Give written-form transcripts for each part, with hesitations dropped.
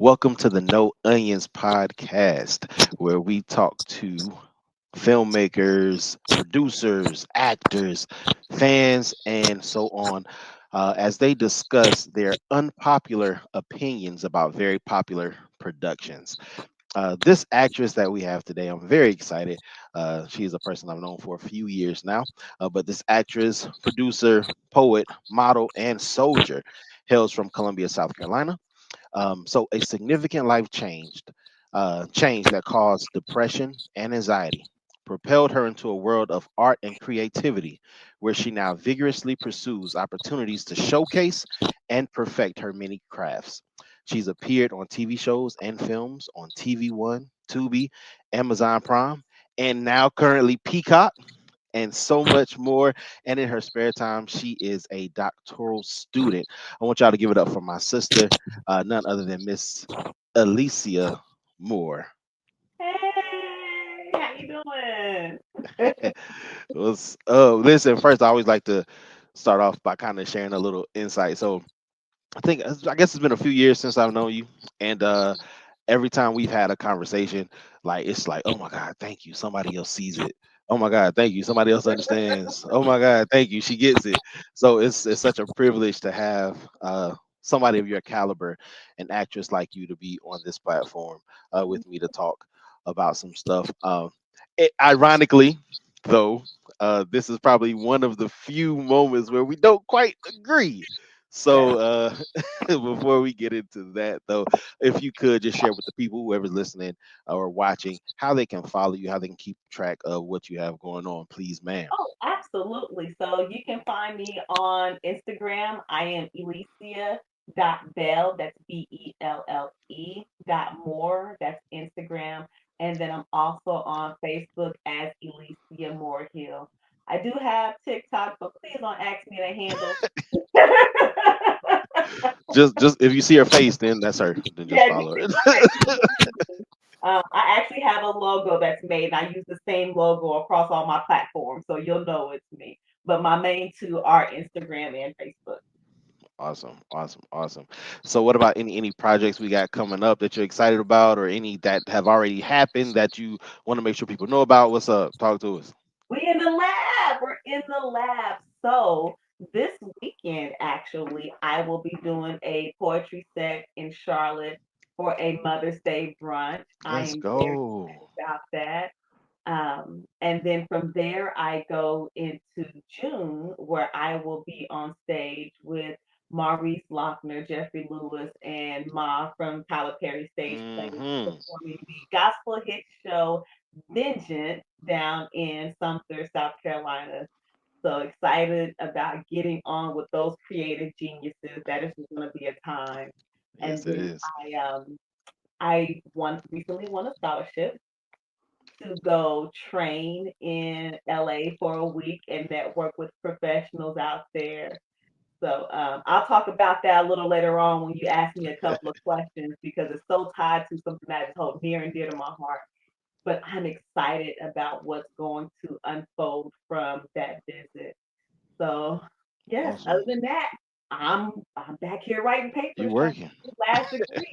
Welcome to the No Onions podcast, where we talk to filmmakers, producers, actors, fans, and so on as they discuss their unpopular opinions about very popular productions. This actress that we have today, I'm very excited. She is a person I've known for a few years now, but this actress, producer, poet, model, and soldier hails from Columbia, South Carolina. So a significant change that caused depression and anxiety propelled her into a world of art and creativity, where she now vigorously pursues opportunities to showcase and perfect her many crafts. She's appeared on TV shows and films on TV One, Tubi, Amazon Prime, and now currently Peacock and so much more. And in her spare time, she is a doctoral student. I want y'all to give it up for my sister, none other than Miss Elicia Moore. Hey, how you doing? Listen, first, I always like to start off by kind of sharing a little insight. So, I guess it's been a few years since I've known you, and every time we've had a conversation, like it's like, oh my God, thank you. Somebody else sees it. Oh my God, thank you. Somebody else understands. Oh my God, thank you. She gets it. So it's such a privilege to have somebody of your caliber, an actress like you, to be on this platform with me to talk about some stuff. Ironically, though, this is probably one of the few moments where we don't quite agree. Yeah. So before we get into that, though, if you could just share with the people, whoever's listening or watching, how they can follow you, how they can keep track of what you have going on, please, ma'am. Oh, absolutely. So you can find me on Instagram. I am Elicia.Bell. That's Belle. That's Instagram. And then I'm also on Facebook as Elicia Moore-Hill. I do have TikTok, but please don't ask me to handle. Just if you see her face, then that's her. Then just Yeah, follow her. okay. I actually have a logo that's made, and I use the same logo across all my platforms, so you'll know it's me. But my main two are Instagram and Facebook. Awesome, awesome, awesome. So, what about any projects we got coming up that you're excited about, or any that have already happened that you want to make sure people know about? What's up? Talk to us. We in the lab. We're in the lab. So this weekend, actually, I will be doing a poetry set in Charlotte for a Mother's Day brunch. I Let's am very go. excited about that. And then from there, I go into June, where I will be on stage with Maurice Lochner, Jeffrey Lewis, and Ma from Tyler Perry Stage Plays, Hmm. performing the gospel hit show Vengeance down in Sumter, South Carolina. So excited about getting on with those creative geniuses. That is just going to be a time. And Yes, it then is. I recently won a scholarship to go train in LA for a week and network with professionals out there. So I'll talk about that a little later on when you ask me a couple of questions because it's so tied to something that is hold near and dear to my heart. But I'm excited about what's going to unfold from that visit. So yes, other Awesome. than that, I'm back here writing You papers trying to working? get the last degree.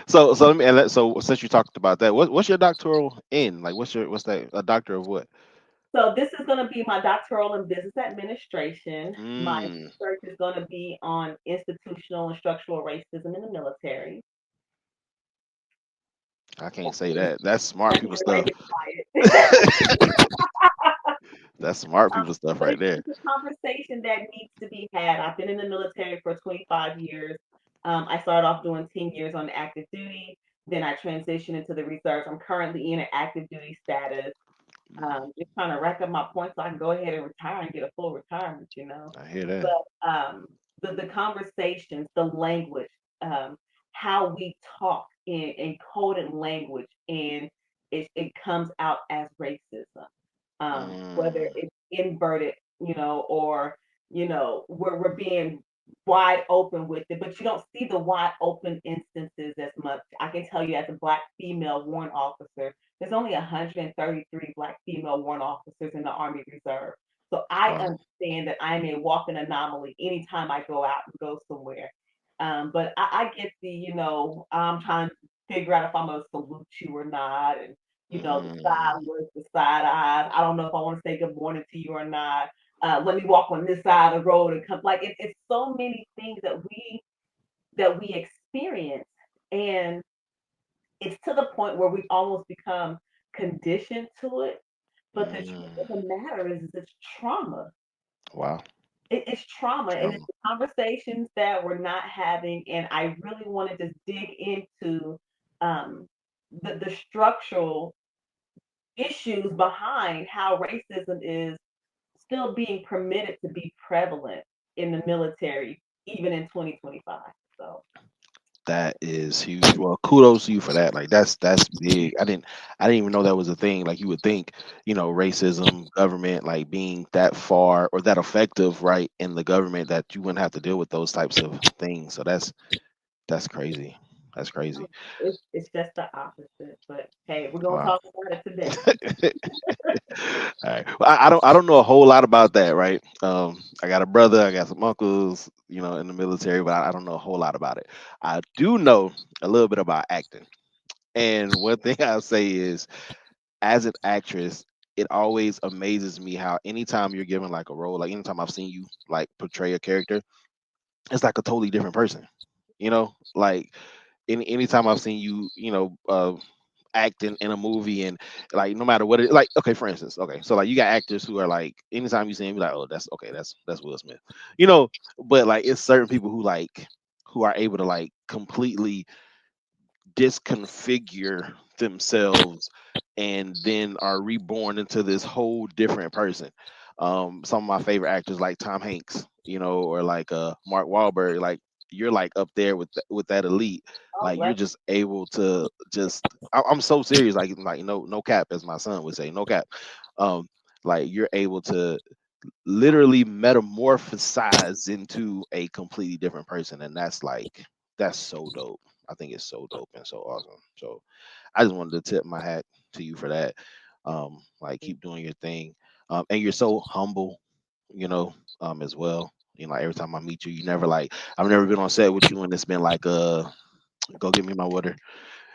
So let me. So since you talked about that, what's your doctoral in? Like, what's that? A doctor of what? So this is going to be my doctoral in business administration. My Mm, research is going to be on institutional and structural racism in the military. I can't say that. That's smart people Everybody stuff. get quiet. That's smart people stuff But right there. it's a conversation that needs to be had. I've been in the military for 25 years. I started off doing 10 years on active duty. Then I transitioned into the reserves. I'm currently in an active duty status. Just trying to rack up my points so I can go ahead and retire and get a full retirement, you know. I hear that. But the conversations, the language, how we talk in coded language, and it comes out as racism, whether Mm, it's inverted, or we're being wide open with it, but you don't see the wide open instances as much. I can tell you, as a black female warrant officer, there's only 133 black female warrant officers in the Army Reserve. So I wow. understand that I'm a walking anomaly anytime I go out and go somewhere. But I get the, I'm trying to figure out if I'm gonna salute you or not, and the Mm, side looks, the side eyes. I don't know if I want to say good morning to you or not. Let me walk on this side of the road and come. Like it's so many things that we experience, and it's to the point where we've almost become conditioned to it. But the truth mm, of the matter is it's trauma. wow. It's trauma, and it's Trauma. the conversations that we're not having. And I really want to just dig into um, the structural issues behind how racism is still being permitted to be prevalent in the military, even in 2025. So, That is huge. Well, kudos to you for that. Like that's big. I didn't even know that was a thing. Like you would think, racism, government, like being that far or that effective, right, in the government that you wouldn't have to deal with those types of things. So that's crazy. That's um, crazy. it's just the opposite. But hey, we're gonna Wow. talk about it today. All right. Well, I don't know a whole lot about that, right? I got a brother, I got some uncles, in the military, but I don't know a whole lot about it. I do know a little bit about acting. And one thing I'll say is, as an actress, it always amazes me how anytime you're given like a role, like anytime I've seen you like portray a character, it's like a totally different person. Like anytime I've seen you, act in a movie, and like no matter what it like, okay, for instance, okay, so like you got actors who are like anytime you see him, you're like, oh, that's okay, that's Will Smith, you know, but like it's certain people who are able to like completely disconfigure themselves and then are reborn into this whole different person. Some of my favorite actors like Tom Hanks, or like Mark Wahlberg, like you're like up there with with that elite. Oh, Like you're let's just able to just I'm so serious, like no cap, as my son would say, no cap. Um, like you're able to literally metamorphosize into a completely different person, and that's so dope. I think it's so dope and so awesome. So I just wanted to tip my hat to you for that. Like keep doing your thing. And you're so humble, as well. Like every time I meet you, you never like I've never been on set with you and it's been like go get me my water.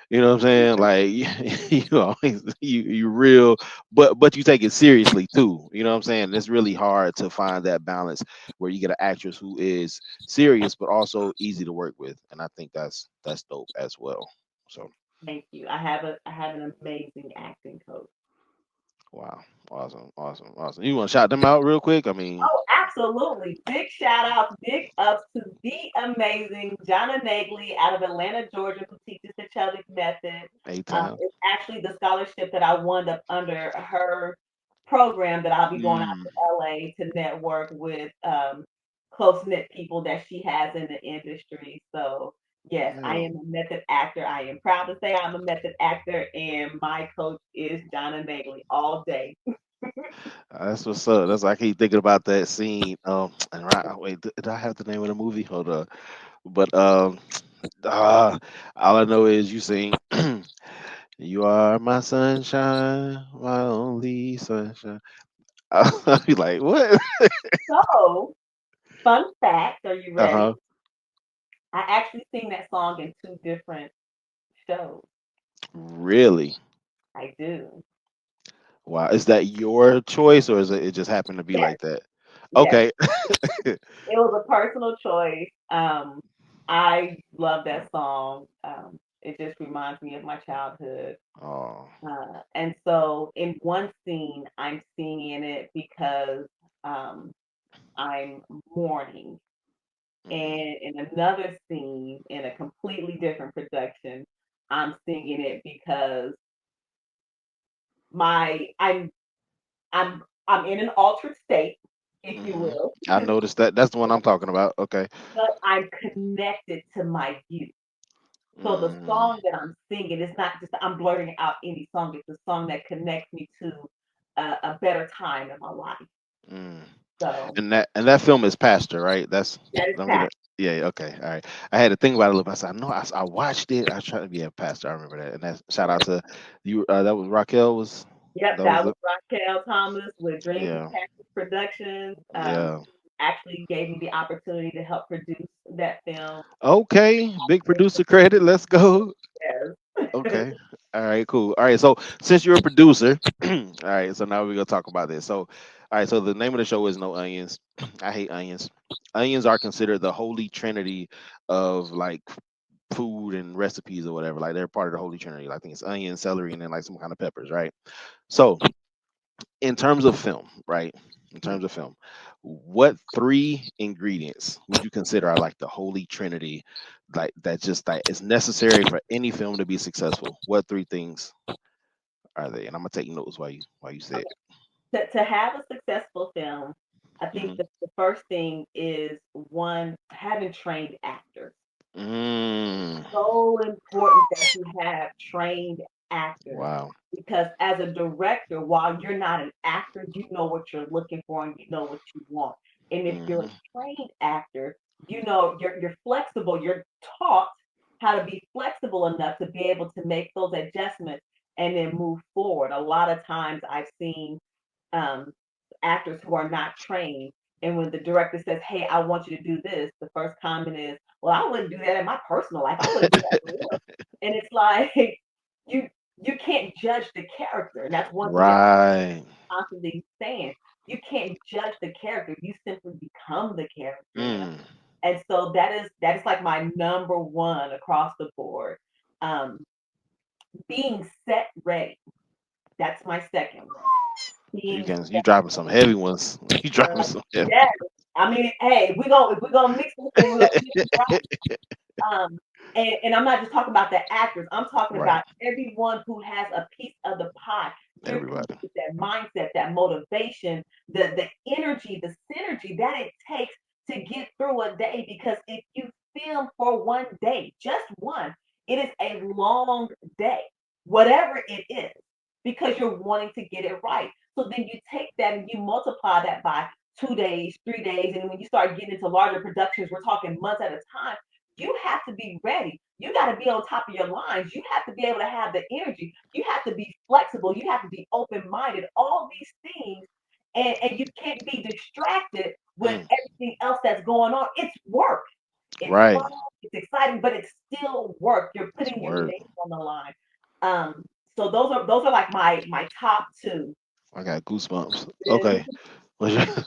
You know what I'm saying? Like you always you real, but you take it seriously too. You know what I'm saying? It's really hard to find that balance where you get an actress who is serious but also easy to work with, and I think that's dope as well. So thank you. I have an amazing acting coach. wow, awesome, awesome, awesome. You want to shout them out real quick? I mean, Oh, absolutely. Big shout outs, big ups to the amazing Jonna Nagley out of Atlanta, Georgia, who teaches the Chubbuck Method. A time. It's actually the scholarship that I won up under her program that I'll be going out Mm, to LA to network with close knit people that she has in the industry. So, yes, I yeah. am a method actor. I am proud to say I'm a method actor, and my coach is Jonna Nagley all day. That's what's up. That's I keep thinking about that scene. And right, wait, did I have the name of the movie? Hold on. But uh, all I know is you sing. You are my sunshine, my only sunshine. I'll be like, what? So, fun fact, are you Uh ready? huh. I actually sing that song in two different shows. Really? I do. Wow. Is that your choice, or is it just happened to be Yes, like that? yes. Okay. It was a personal choice. I love that song. It just reminds me of my childhood. Oh. And so in one scene, I'm singing it because um, I'm mourning. Mm, And in another scene, in a completely different production, I'm singing it because my I'm in an altered state, if you hmm. will, I noticed that. That's the one I'm talking about. Okay. but I'm connected to my youth. So the Mm, song that I'm singing is not just I'm blurting out any song. It's a song that connects me to a better time in my life. mm. So And that film is Pastor, right? That's that is I'm gonna. fact. Yeah, yeah, okay, all right. I had to think about it a little bit. I said, no, I watched it. I was trying to be a pastor. I remember that. And that shout out to you. That was Raquel. Was Yep, that was that it? was Raquel Thomas with Dreams of Yeah, Texas Productions. yeah. actually gave me the opportunity to help produce that film. Okay, big producer credit. Let's go. Yes. Okay. All right, cool. All right, so since you're a producer, all right, so now we're gonna talk about this. So, all right, so the name of the show is No Onions. I hate onions. Onions are considered the holy trinity of like food and recipes or whatever. Like they're part of the holy trinity. Like, I think it's onion, celery, and then like some kind of peppers, right? So, in terms of film, right? In terms of film, what three ingredients would you consider are like the holy trinity, like that just like is necessary for any film to be successful? What three things are they? And I'm gonna take notes while you say it. Okay. To have a successful film, I think Hmm. the first thing is one, having trained actors. Mm. So important that you have trained actors, Wow. because as a director, while you're not an actor, you know what you're looking for and you know what you want. And if you're Hmm. a trained actor, you know you're flexible. You're taught how to be flexible enough to be able to make those adjustments and then move forward. A lot of times I've seen um, actors who are not trained. And when the director says, "Hey, I want you to do this," the first comment is, "Well, I wouldn't do that in my personal life. I wouldn't do that for real." And it's like you you can't judge the character, and that's one thing that Right. I'm constantly saying. You can't judge the character. You simply become the character. Mm. And so that is like my number one across the board. Um, being set ready. That's my second one. You Being can you set dropping some heavy ones. You dropping some heavy. yes. I mean, hey, if we're gonna mix this thing, we're gonna mix it right. And I'm not just talking about the actors. I'm talking Right. about everyone who has a piece of the pie. You're coming Everybody. with that mindset, that motivation, the energy, the synergy that it takes to get through a day. Because if you film for one day, just one, it is a long day, whatever it is, because you're wanting to get it right. So then you take that and you multiply that by 2 days, 3 days, and when you start getting into larger productions, we're talking months at a time. You have to be ready. You got to be on top of your lines. You have to be able to have the energy. You have to be flexible. You have to be open minded. All these things. And you can't be distracted with Mm. everything else that's going on. It's work. It's fun. Right. It's exciting, but it's still work. You're It's putting your word. name on the line. So those are like my top two. I got goosebumps. Okay. What's your-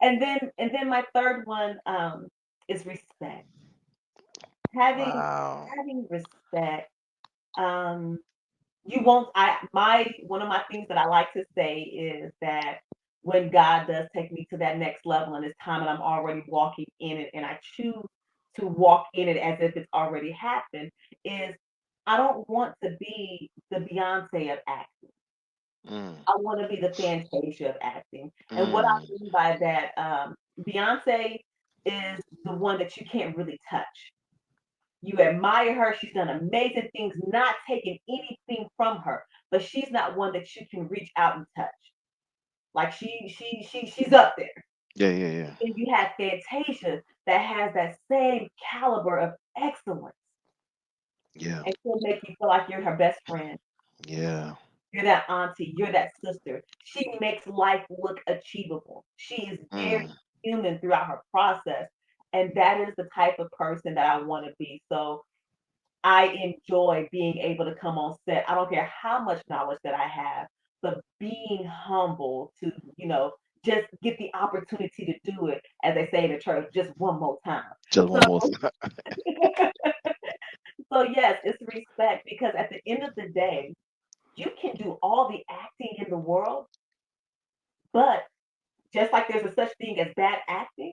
And then my third one is respect. Having wow. having respect. Um, you won't. I my One of my things that I like to say is that when God does take me to that next level and it's time and I'm already walking in it and I choose to walk in it as if it's already happened, is I don't want to be the Beyonce of acting. Mm. I want to be the Fantasia of acting. And what I Mm. mean by that, Beyonce is the one that you can't really touch. You admire her. She's done amazing things, not taking anything from her, but she's not one that you can reach out and touch. Like she's up there. Yeah, yeah, yeah. And you have Fantasia that has that same caliber of excellence Yeah. and she'll make you feel like you're her best friend. Yeah. You're that auntie, you're that sister. She makes life look achievable. She is very Mm. human throughout her process. And that is the type of person that I want to be. So I enjoy being able to come on set. I don't care how much knowledge that I have, but being humble to, just get the opportunity to do it, as they say in the church, just one more time. Just So, one more. so yes, it's respect because at the end of the day, you can do all the acting in the world, but just like there's a such thing as bad acting,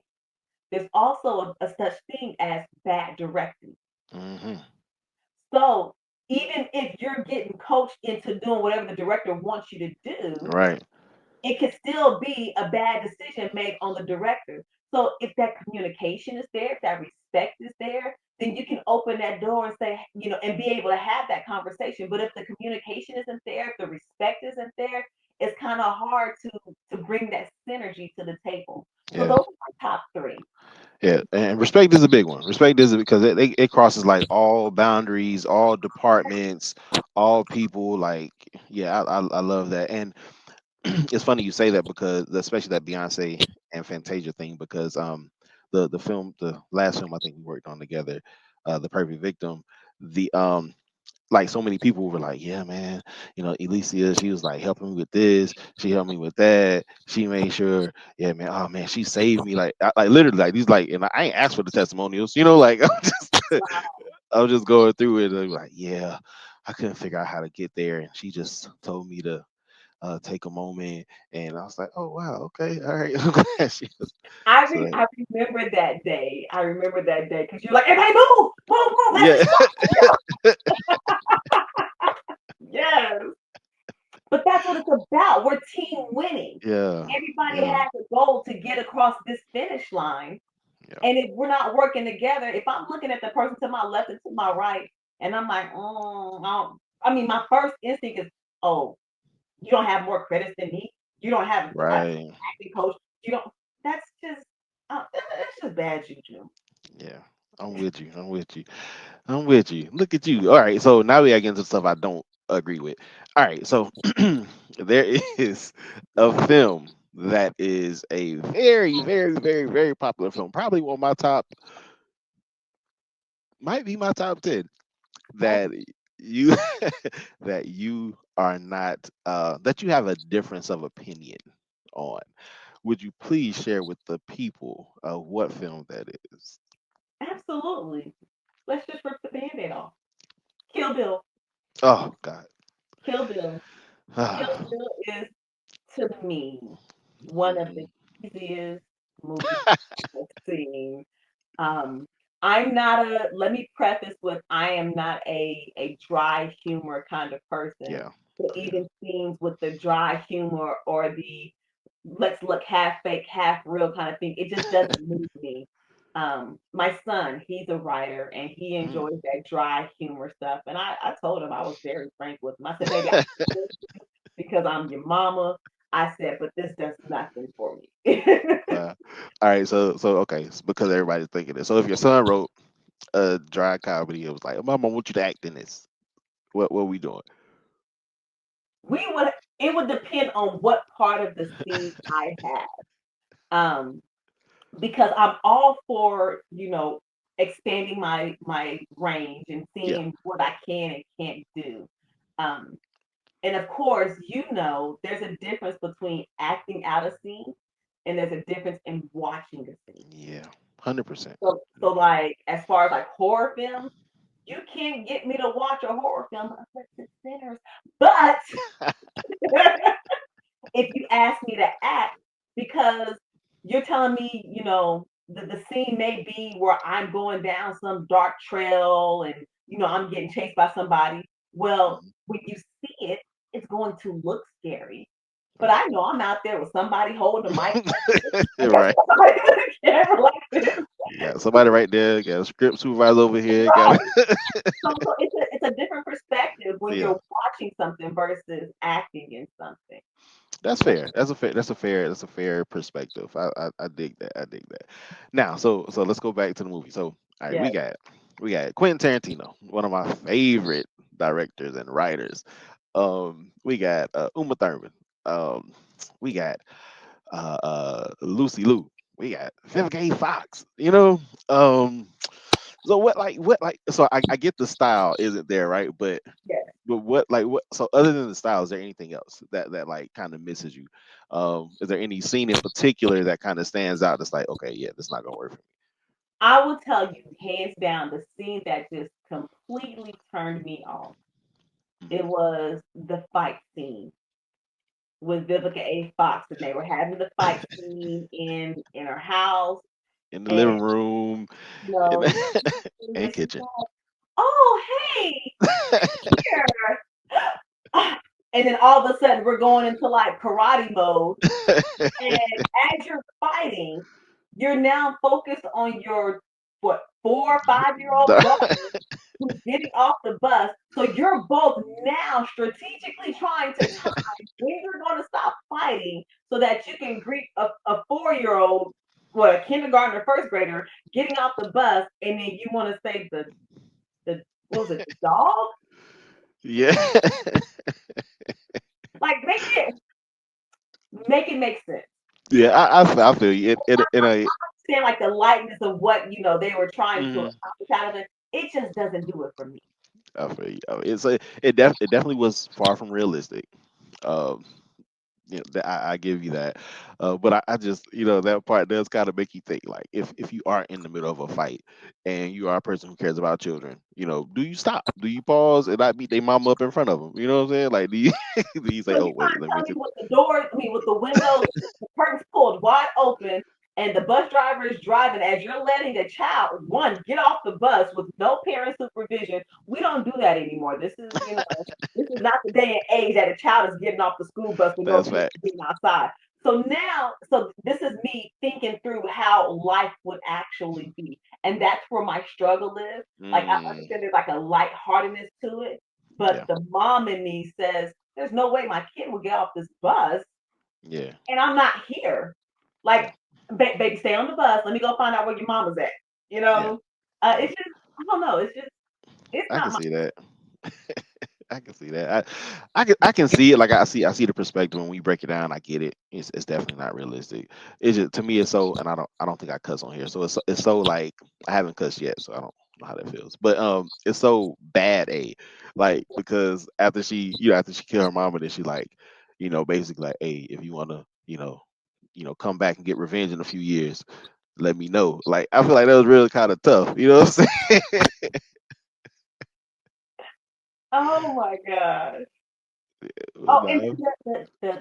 there's also a such thing as bad directing. Hmm. So even if you're getting coached into doing whatever the director wants you to do, Right. it could still be a bad decision made on the director. So if that communication is there, if that respect is there, then you can open that door and say, and be able to have that conversation. But if the communication isn't there, if the respect isn't there, it's kind of hard to bring that synergy to the table. So Yeah. those are my top three. Yeah. And respect is a big one. Respect is because it crosses like all boundaries, all departments, all people. Like, yeah, I love that. And it's funny you say that because especially that Beyonce and Fantasia thing because the last film I think we worked on together, The Perfect Victim, the like so many people were like, yeah, man, Elicia, she was like helping me with this, she helped me with that, she made sure, yeah, man, oh man, she saved me, like literally, like these, like, and I ain't asked for the testimonials, like I was just going through it, and they were like, yeah, I couldn't figure out how to get there, and she just told me to take a moment, and I was like, oh wow, okay, all right, I'm glad she was, so I remember that day. I remember that day because you're like, everybody move, move, move. Let's yeah, just go. Yes. But that's what it's about. We're team winning. yeah, Everybody yeah, has a goal to get across this finish line. yeah, And if we're not working together, if I'm looking at the person to my left and to my right, and I'm like, I mean, my first instinct is, oh, you don't have more credits than me. You don't have an right. acting coach. You don't. That's just, that's just bad juju. Yeah, I'm with you. I'm with you. I'm with you. Look at you. All right. So now we get into stuff I don't agree with. All right. So there is a film that is a very, very, very, very popular film. Probably one of my top, might be my top 10 Okay. that you that you are not that you have a difference of opinion on. Would you please share with the people what film that is? Absolutely. Let's just rip the band-aid off. Kill Bill. Oh God. Kill Bill. Kill Bill is to me one of the Mhm. easiest movies I've seen. Um, I'm not a, let me preface with, I am not a dry humor kind of person. Yeah. So Yeah. even scenes with the dry humor or the let's look half fake, half real kind of thing, it just doesn't move me. My son, he's a writer and he Mm. enjoys that dry humor stuff. And I told him, I was very frank with him. I said, baby, I because I'm your mama. I said, but this does nothing for me. Wow. All right. So okay. Because everybody's thinking this. So if your son wrote a dry comedy, it was like, Mom, I want you to act in this. What are we doing? we would it would depend on what part of the scene I had. Um, because I'm all for, expanding my range and Yeah. seeing what I can and can't do. Um, and of course, there's a difference between acting out a scene and there's a difference in watching a scene. Yeah. 100%. So like as far as like horror films, you can't get me to watch a horror film unless it's sinners. But if you ask me to act, because you're telling me, the scene may be where I'm going down some dark trail and, I'm getting chased by somebody. Well, Mhm. when you see it, it's going to look scary. But Right. I know I'm out there with somebody holding the mic like this. I got Right. somebody with a camera like this. You got somebody right there. Got a script supervisor over here. Got Right. So it's a different perspective when yeah. you're watching something versus acting in something. That's So, fair. That's a fair perspective. I dig that. I dig that. Now, so let's go back to the movie. So, all right, yeah. we got Quentin Tarantino, one of my favorite directors and writers. We got Uma Thurman. Um, we got Lucy Liu. We got Vivica A. Fox. Um, so what like so I get the style isn't there, right? But what so other than the style, is there anything else that like kind of misses you? Is there any scene in particular that kind of stands out that's like, okay, yeah, that's not gonna work for I will tell you, hands down, the scene that just completely turned me off. me? It was the fight scene with Vivica A. Fox, and they were having the fight scene in her house, In the and living room, in you the and know, she's kitchen. like, "Oh, hey, here," and then all of a sudden we're going into like karate mode, and as you're fighting, you're now focused on your what 4 or 5 year old daughter who's getting off the bus. So you're both now strategically trying to time when you're going to stop fighting so that you can greet a 4 year old, what, a kindergartner, first grader getting off the bus, and then you want to say the what was it, the dog? Yeah. Like make it. Yeah, I feel you. In a Understand like the lightness of what they were trying to mhm, accomplish out of it. It just doesn't do it for me. I feel you. It definitely was far from realistic. Um, I give you that. But I just, that part does kind of make you think, like, if you are in the middle of a fight and you are a person who cares about children, do you stop? Do you pause and not beat their mama up in front of them? You know what I'm saying? Like, do you do you say, So oh you trying wait, to let me tell me sit. with the doors, I mean with the windows, the curtains pulled wide open, and the bus driver is driving as you're letting a child get off the bus with no parent supervision. We don't do that anymore. This is not the day and age that a child is getting off the school bus with no That's parent facts. being outside. So this is me thinking through how life would actually be. And that's where my struggle is. Like I Mm, understand there's like a lightheartedness to it, but yeah, the mom in me says, there's no way my kid will get off this bus yeah, and I'm not here. Like, yeah, baby, stay on the bus. Let me go find out where your mama's at. You yeah, know, yeah. it's just, I don't know. It's just, it's I can not my. see that. I can see that. I can see it. Like I see the perspective when we break it down. I get it. It's definitely not realistic. It's just to me it's so, and I don't think I cuss on here. So it's so like I haven't cussed yet, so I don't know how that feels. But it's so bad like because after she killed her mama, then she like basically like, hey, if you wanna come back and get revenge in a few years, let me know. Like I feel like that was really kind of tough. You know what I'm saying? Oh my gosh. Oh, and No.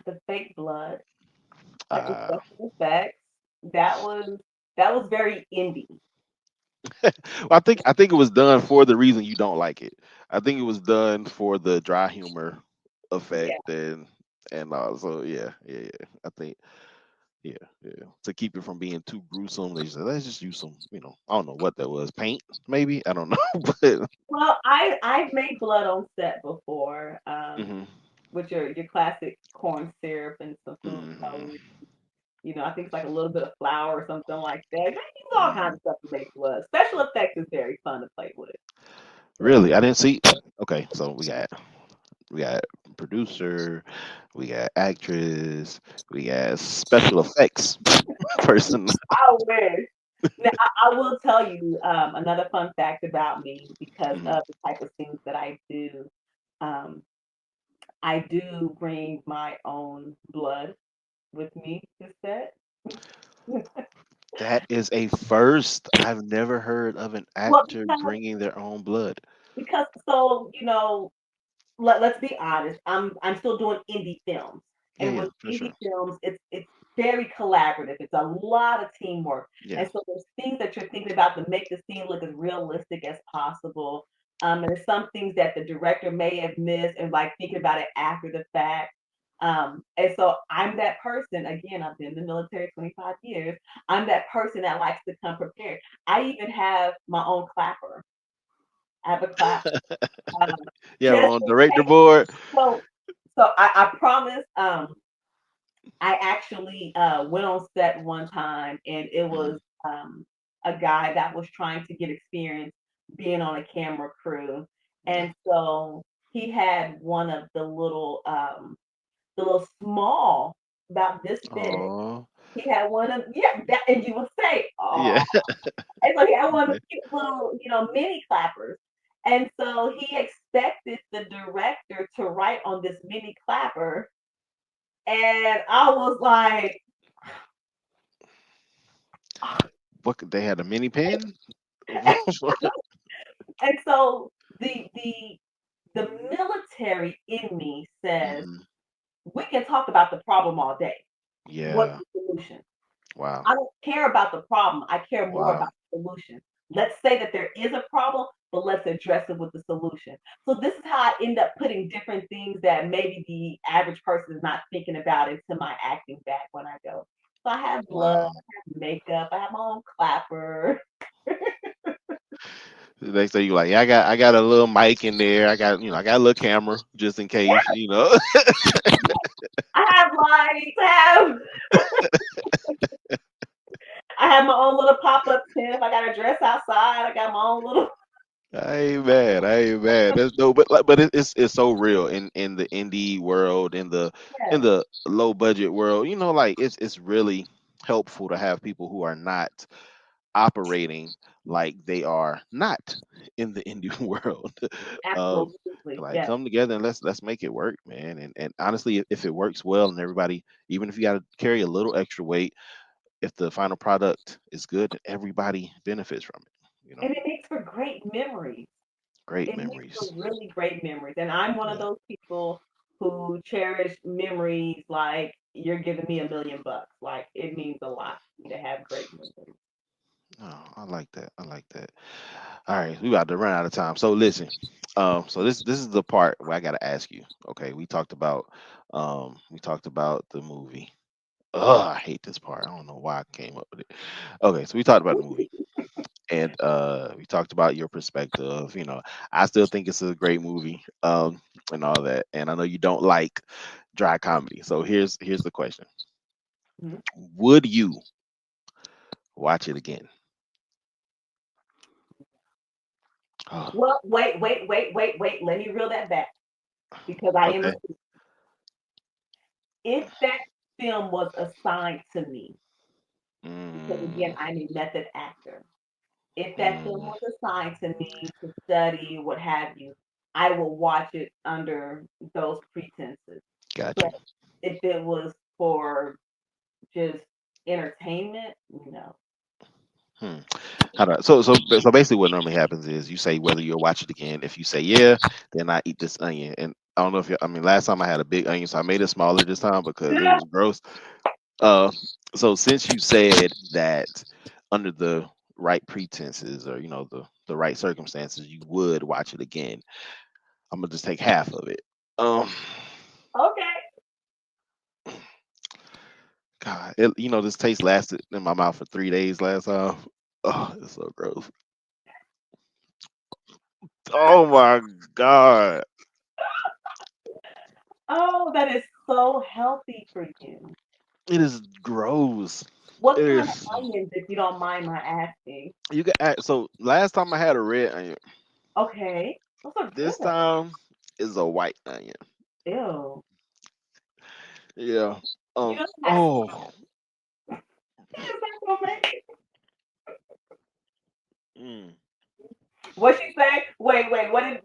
the fake blood, like the Uh, special effects, that was that was very indie. well, I think it was done for the reason you don't like it. I think it was done for the dry humor Yeah. effect and so yeah. I think yeah. To keep it from being too gruesome, they said let's just use some I don't know what that was, paint maybe, I don't know, but Well, I've made blood on set before, hmm with your classic corn syrup and some food hmm coloring. I think it's like a little bit of flour or something like that. You can use all kinds hmm of stuff to make blood. Special effects is very fun to play with. So, really I didn't see. Okay, so we got producer, we got actress, we got special effects person. I wish. Now, I will tell you another fun fact about me because Mhm. of the type of scenes that I do. Um, I do bring my own blood with me to set. That is a first. I've never heard of an Well, actor bringing their own blood. because so let's be honest. I'm still doing indie films, Yeah, and yeah, with for indie sure. films, it's very collaborative. It's a lot of teamwork, Yeah. and so there's things that you're thinking about to make the scene look as realistic as possible. And there's some things that the director may have missed, and like thinking about it after the fact. And so I'm that person. Again, I've been in the military 25 years. I'm that person that likes to come prepared. I even have my own clapper. I have a clapper. Um, Yeah, just on in director case. board. So, so I promise. I actually went on set one time, and it Mhm. was a guy that was trying to get experience being on a camera crew, Yeah. and so he had one of the little small, about this big. Oh. He had one of that, and you would say, oh, Yeah. and so he had one of Okay. the cute little mini clappers. And so he expected the director to write on this mini clapper, and I was like, They had a mini pen? and so the military in me says Mhm. we can talk about the problem all day. What's Yeah. the solution? Wow. I don't care about the problem. I care more Wow. about the solution. Let's say that there is a problem, but let's address it with the solution. So this is how I end up putting different things that maybe the average person is not thinking about into my acting bag when I go. So I have blood, I Wow. have makeup, I have my own clapper. They say you like, yeah, I got a little mic in there. I got a little camera just in Yeah, case. I have lights, I have my own little pop-up tent. If I got a dress outside, I got my own little. I ain't mad. I ain't mad. That's no, but like, but it's so real in the indie world, in Yes, the low budget world. You know, like it's really helpful to have people who are not operating like they are not in the indie world. um, absolutely. like Yes. come together and let's make it work, man. And honestly, if it works well and everybody, even if you got to carry a little extra weight, if the final product is good, then everybody benefits from it. You know, And it makes for great memories. great It makes for memories. really great memories. And I'm one of Yeah. those people who cherish memories like you're giving me $1 million. Like it means a lot to me to have great memories. Oh, I like that. I like that. All right, we about to run out of time. So listen, so this is the part where I got to ask you. Okay, we talked about the movie. Oh, I hate this part. I don't know why I came up with it. Okay, so we talked about the movie, and we talked about your perspective. You know, I still think it's a great movie, and all that. And I know you don't like dry comedy. So here's the question: Mhm. would you watch it again? Oh, Well, wait. Let me reel that back because I am a okay. if that film was assigned to me, because again, Mm, I'm a method actor. If that film mm, was assigned to me to study, what have you, I will watch it under those pretenses. got But you. if it was for just entertainment, no. Hmm. How do so basically what normally happens is you say whether you'll watch it again. If you say yeah, then I eat this onion. And I don't know if you, I mean last time I had a big onion, so I made it smaller this time because it was gross. Uh, so since you said that under the right pretenses or the right circumstances, you would watch it again. I'm gonna just take half of it. Um, Okay. God, this taste lasted in my mouth for 3 days last time. Oh, it's so gross. Oh my God. Oh, that is so healthy for you. It is gross. What It kind of is. onions, if you don't mind my asking? You can act. So last time I had a red onion. Okay. Those are This good. time is a white onion. Ew. Yeah. You know that Oh. is not gonna make it. Mm. What she say? Wait. What did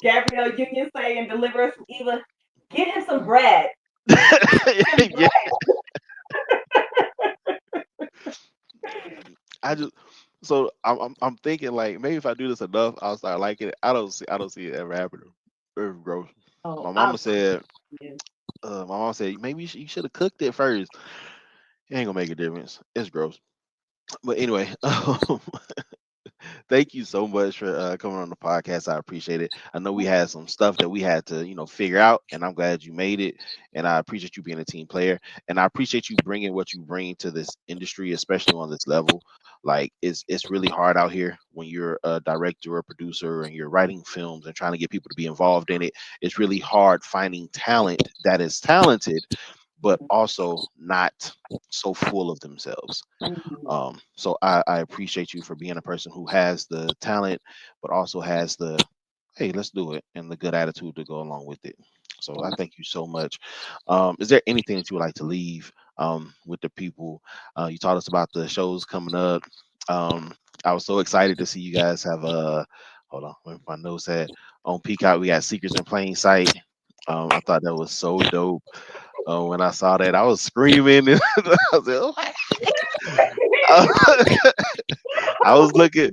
Gabrielle Union say in Deliver Us from Eva? Get him some bread. Some Yeah. bread. I just. So I'm thinking like maybe if I do this enough, I'll start liking it. I don't see it ever happening. It's gross. Oh, My I mama said. My mom said maybe you should have cooked it first. It ain't gonna make a difference. It's gross. But anyway, thank you so much for coming on the podcast. I appreciate it. I know we had some stuff that we had to, figure out, and I'm glad you made it. And I appreciate you being a team player, and I appreciate you bringing what you bring to this industry, especially on this level. Like it's really hard out here when you're a director or a producer and you're writing films and trying to get people to be involved in it. It's really hard finding talent that is talented, but also not so full of themselves. Mhm. So I appreciate you for being a person who has the talent, but also has the hey, let's do it, and the good attitude to go along with it. So I thank you so much. Is there anything that you would like to leave with the people? You taught us about the shows coming up. Um, I was so excited to see you guys have hold on, where my notes at on Peacock. We got Secrets in Plain Sight. I thought that was so dope. When I saw that, I was screaming. And I was like, "Oh my I was looking,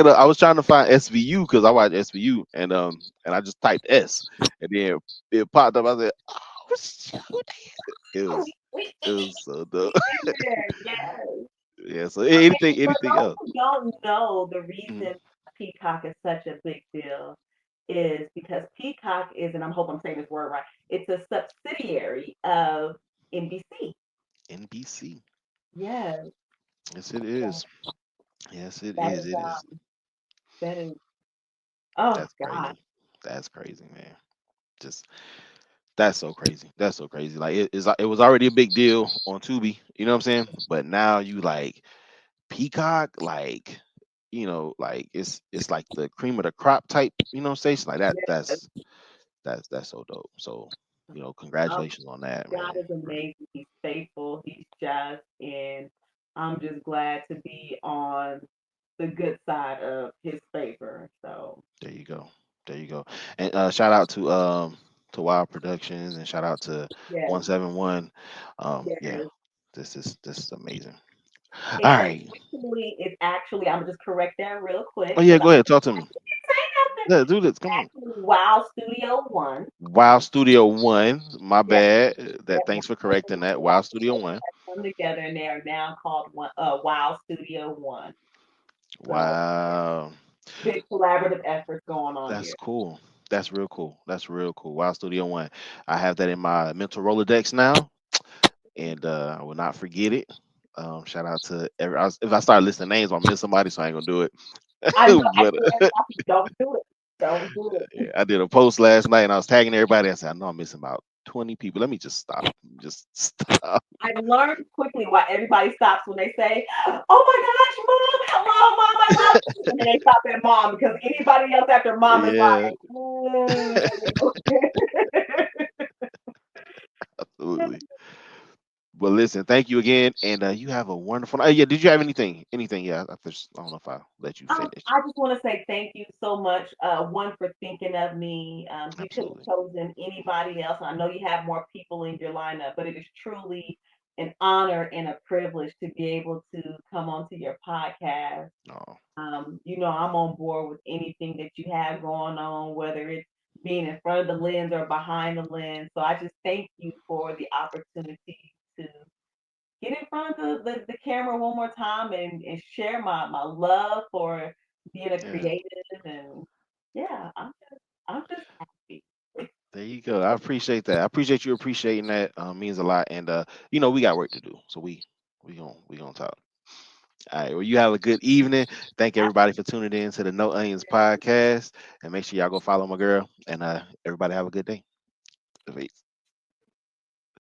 I was trying to find SVU because I watch SVU, and I just typed S, and then it popped up. I said, "Oh shoot!" It was, We it was so dope. in there, yes. Yeah. So Okay, anything for those else? who don't know, the Mhm. reason Peacock is such a big deal is because Peacock is, and I hope I'm saying this word right, it's a subsidiary of NBC. NBC. Yes, Yes, it yes, is. Yes, it that is. is It is. that is oh That's God. crazy. That's crazy, man. Just that's so crazy. That's so crazy. Like it was already a big deal on Tubi. You know what I'm saying? But now you like Peacock, like. like it's like the cream of the crop type, station like that. Yes. That's so dope. So, Um, congratulations on that, God man. is amazing. He's faithful. He's just, and I'm just glad to be on the good side of His favor. So There you go. There you go. And shout out to Wild Productions, and shout out to yes, 171. Yeah, yes. this is amazing. It's All right. actually. I'm gonna just correct that real quick Oh yeah, because I go ahead. Talk to me. didn't say nothing. Yeah, do this. It's Come on. actually Wow Studio One. Wow Studio One. My Yes, bad. that That one thanks for of correcting that. Wow Wow Studio Studios One. has come together, and they are now called Wow Studio One. So Wow. big collaborative efforts going on That's here. cool. That's real cool. That's real cool. Wow Studio One. I have that in my mental Rolodex now, and I will not forget it. Shout out to if I start listing names, I'll miss somebody, so I ain't gonna do it. I know. I But can't stop you. Don't do it. Don't do it. yeah, I did a post last night, and I was tagging everybody. I said, I know I'm missing about 20 people. Let me just stop. Just stop. I learned quickly why everybody stops when they say, "Oh my gosh, mom, hello, mom, I love you," and then they stop at mom because anybody else after mom is Yeah, like, mm. absolutely. But listen, thank you again, and you have a wonderful night. Yeah, did you have anything? Anything? Yeah, I don't know if I let you finish. I just want to say thank you so much, one, for thinking of me. You could Absolutely. have chosen anybody else. I know you have more people in your lineup, but it is truly an honor and a privilege to be able to come onto your podcast. No. I'm on board with anything that you have going on, whether it's being in front of the lens or behind the lens. So I just thank you for the opportunity to get in front of the camera one more time and share my love for being a Yeah. creative. And yeah, I'm just happy. There you go. I appreciate that. I appreciate you appreciating that. Means a lot. And we got work to do. So we gonna talk. All right. Well, you have a good evening. Thank everybody for tuning in to the No Onions podcast. And make sure y'all go follow my girl. And everybody have a good day. Peace.